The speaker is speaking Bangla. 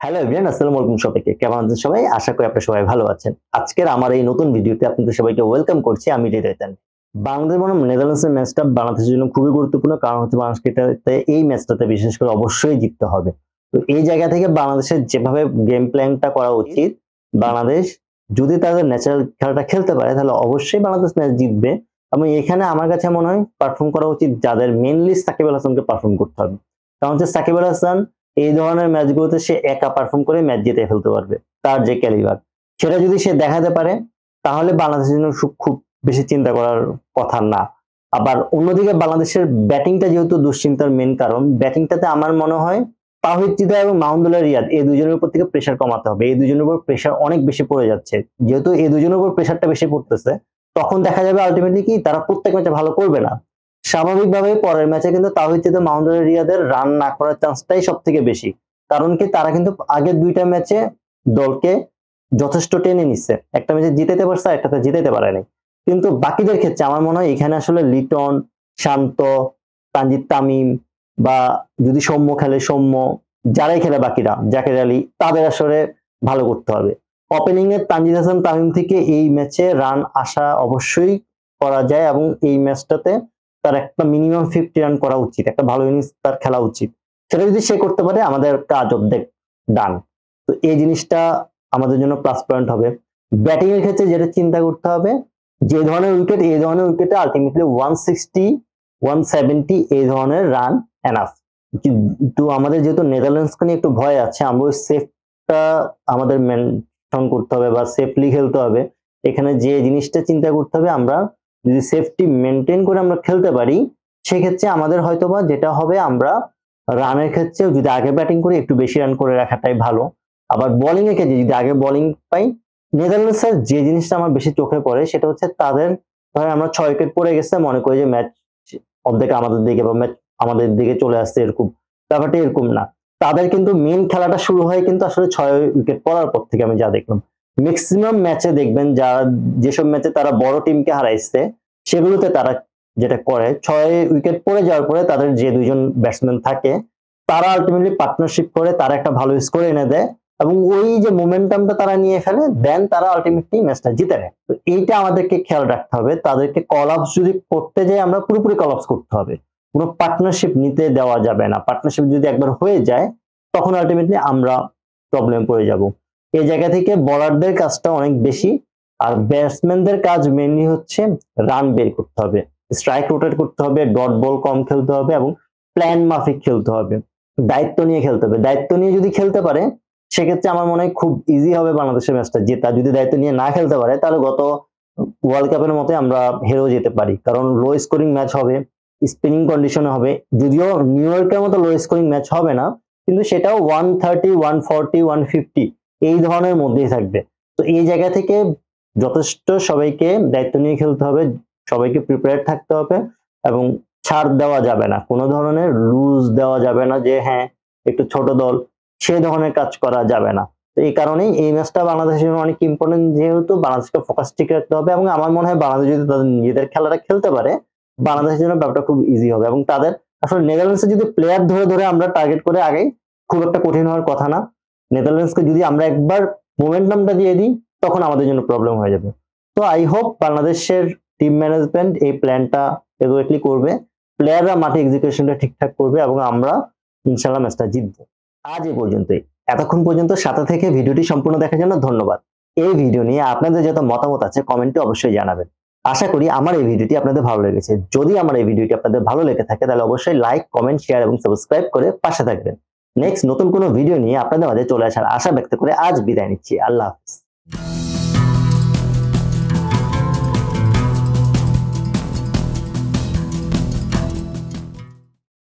হ্যালো এভরিওয়ান, আসসালামু আলাইকুম সবাইকে। কেমন আছেন সবাই? আশা করি আপনারা সবাই ভালো আছেন। আজকের আমার এই নতুন ভিডিওতে আপনাদের সবাইকে ওয়েলকাম করছি। আমি হৃদয় তানভীর। বাংলাদেশ বনাম নেদারল্যান্ডসের ম্যাচটা বাংলাদেশের জন্য খুবই গুরুত্বপূর্ণ। কারণ হচ্ছে বাংলাদেশকে এই ম্যাচটাতে বিশেষ করে অবশ্যই জিততে হবে। তো এই জায়গা থেকে বাংলাদেশের যেভাবে গেম প্ল্যানটা করা উচিত, বাংলাদেশ যদি তাদের ন্যাচারাল খেলাটা খেলতে পারে তাহলে অবশ্যই বাংলাদেশ ম্যাচ জিতবে। এবং এখানে আমার কাছে মনে হয় পারফর্ম করা উচিত যাদের মেইনলি সাকিব আল হাসানকে পারফর্ম করতে হবে। কারণ হচ্ছে সাকিব আল হাসান এই ধরনের ম্যাচগুলোতে সে একা পারফর্ম করে ম্যাচ জিতে ফেলতে পারবে। তার যে ক্যালিবার সেটা যদি সে দেখাতে পারে তাহলে বাংলাদেশের জন্য খুব বেশি চিন্তা করার কথা না। আবার অন্যদিকে বাংলাদেশের ব্যাটিংটা যেহেতু দুশ্চিন্তার মেন কারণ, ব্যাটিংটাতে আমার মনে হয় তাওহিদ হৃদয় এবং মাহমুদুল্লাহ রিয়াদ এই দুজনের উপর থেকে প্রেশার কমাতে হবে। এই দুজনের উপর প্রেশার অনেক বেশি পড়ে যাচ্ছে। যেহেতু এই দুজনের উপর প্রেশারটা বেশি পড়তেছে, তখন দেখা যাবে আলটিমেটলি কি তারা প্রত্যেক ম্যাচে ভালো করবে না। স্বাভাবিকভাবে পরের ম্যাচে কিন্তু তাওহিদ হৃদয় মাহমুদুল্লাহ রিয়াদের রান না করার চান্সটাই সব থেকে বেশি। কারণ কি তারা কিন্তু আগের দুইটা ম্যাচে দলকে যথেষ্ট টেনে নিচ্ছে। একটা ম্যাচে জিতাতে পারছে, একটাতে জিতাতে পারেনি। কিন্তু বাকিদের ক্ষেত্রে আমার মনে হয় এখানে আসলে লিটন, শান্ত, তানজিদ তামিম বা যদি সৌম্য খেলে সৌম্য, যারাই খেলে বাকিরা, জাকের আলী, তাদের আসলে ভালো করতে হবে। ওপেনিং এর তানজিদ হাসান তামিম থেকে এই ম্যাচে রান আশা অবশ্যই করা যায় এবং এই ম্যাচটাতে তার একটা মিনিমাম 50 রান করা উচিত, একটা ভালো ইনিংস তার খেলা উচিত। সেটা যদি সে করতে পারে আমাদের কাজ অর্ধেক ডান। তো এই জিনিসটা আমাদের জন্য প্লাস পয়েন্ট হবে। ব্যাটিং এর ক্ষেত্রে যেটা চিন্তা করতে হবে, যে ধরনের উইকেট, এই ধরনের উইকেটে আলটিমেটলি 160 170 এই ধরনের রান এনাফ। কিন্তু আমাদের যেহেতু নেদারল্যান্ডসকে নিয়ে একটু ভয় আছে, আমরা ওই সেফটা আমাদের মেনটেন করতে হবে বা সেফলি খেলতে হবে। এখানে যে জিনিসটা চিন্তা করতে হবে, আমরা যদি সেফটি মেনটেন করে আমরা খেলতে পারি সেক্ষেত্রে আমাদের হয়তোবা যেটা হবে, আমরা রানের ক্ষেত্রে যদি আগে ব্যাটিং করি একটু বেশি রান করে রাখাটাই ভালো। আবার বোলিং এর ক্ষেত্রে যদি আগে বোলিং পাই, নেদারল্যান্ডসের যে জিনিসটা আমার বেশি চোখে পড়ে সেটা হচ্ছে তাদের ধরেন আমরা 6 উইকেট পড়ে গেছে, মনে করি যে ম্যাচ অর্ধেক আমাদের দিকে বা ম্যাচ আমাদের দিকে চলে আসছে, এরকম ব্যাপারটা এরকম না। তাদের কিন্তু মেন খেলাটা শুরু হয় কিন্তু আসলে 6 উইকেট পড়ার পর থেকে। আমি যা দেখলাম ম্যাক্সিমাম ম্যাচে দেখবেন যারা যেসব ম্যাচে তারা বড় টিমকে হারাইছে সেগুলোতে তারা যেটা করে 6 উইকেট পড়ে যাওয়ার পরে তাদের যে দুইজন ব্যাটসম্যান থাকে তারা আলটিমেটলি পার্টনারশিপ করে তারা একটা ভালো স্কোর এনে দেয় এবং ওই যে মোমেন্টামটা তারা নিয়ে ফেলে, দেন তারা আলটিমেটলি ম্যাচটা জিতে নেয়। তো এইটা আমাদেরকে খেয়াল রাখতে হবে। তাদেরকে কল আপস যদি করতে যাই আমরা পুরোপুরি কল আপস করতে হবে, কোনো পার্টনারশিপ নিতে দেওয়া যাবে না। পার্টনারশিপ যদি একবার হয়ে যায় তখন আলটিমেটলি আমরা প্রবলেম পড়ে যাব। এই জায়গা থেকে বোলারদের কাজটা অনেক বেশি, আর ব্যাটসম্যানদের কাজ মেনলি হচ্ছে রান বের করতে হবে, স্ট্রাইক রোটেট করতে হবে, ডট বল কম খেলতে হবে এবং প্ল্যান মাফিক খেলতে হবে, দায়িত্ব নিয়ে খেলতে হবে। দায়িত্ব নিয়ে যদি খেলতে পারে সেক্ষেত্রে আমার মনে হয় খুব ইজি হবে বাংলাদেশের ম্যাচটা জেতা। যদি দায়িত্ব নিয়ে না খেলতে পারে তাহলে গত ওয়ার্ল্ড কাপের মতোই আমরা হেরেও যেতে পারি, কারণ লো স্কোরিং ম্যাচ হবে, স্পিনিং কন্ডিশনে হবে। যদিও নিউ ইয়র্কের মতো লো স্কোরিং ম্যাচ হবে না, কিন্তু সেটাও 130 140 150 এই ধরনের মধ্যেই থাকবে। তো এই জায়গা থেকে যথেষ্ট সবাইকে দায়িত্ব নিয়ে খেলতে হবে, সবাইকে প্রিপেয়ার থাকতে হবে এবং ছাড় দেওয়া যাবে না, কোনো ধরনের লুজ দেওয়া যাবে না যে হ্যাঁ একটু ছোট দল, সে ধরনের কাজ করা যাবে না। তো এই কারণেই এই ম্যাচটা বাংলাদেশের জন্য অনেক ইম্পর্টেন্ট, যেহেতু বাংলাদেশকে ফোকাস ঠিক রাখতে হবে এবং আমার মনে হয় বাংলাদেশ যদি তাদের নিজেদের খেলাটা খেলতে পারে বাংলাদেশের জন্য ব্যাপারটা খুব ইজি হবে। এবং তাদের আসলে নেদারল্যান্ডসে যদি প্লেয়ার ধরে ধরে আমরা টার্গেট করে আগে খুব একটা কঠিন হওয়ার কথা না। নেদারল্যান্ডসকে যদি আমরা একবার মোমেন্টামটা দিয়ে দিই তখন আমাদের জন্য প্রবলেম হয়ে যাবে। তো আই হোপ বাংলাদেশের টিম ম্যানেজমেন্ট এই প্ল্যানটা এগুয়েটলি করবে, প্লেয়াররা মাঠে এক্সিকিউশনটা ঠিকঠাক করবে এবং আমরা ইনশাআল্লাহ ম্যাচটা জিতবো। আজ এই পর্যন্তই। এতক্ষণ পর্যন্ত সাথে থেকে ভিডিওটি সম্পূর্ণ দেখার জন্য ধন্যবাদ। এই ভিডিও নিয়ে আপনাদের যত মতামত আছে কমেন্টে অবশ্যই জানাবেন। আশা করি আমার এই ভিডিওটি আপনাদের ভালো লেগেছে। যদি আমার এই ভিডিওটি আপনাদের ভালো লেগে থাকে তাহলে অবশ্যই লাইক, কমেন্ট, শেয়ার এবং সাবস্ক্রাইব করে পাশে থাকবেন। নেক্সট নতুন কোনো ভিডিও নিয়ে আপনাদের মাঝে চলে আসার আশা ব্যক্ত করে আজ বিদায় নিচ্ছি। আল্লাহ হাফেজ।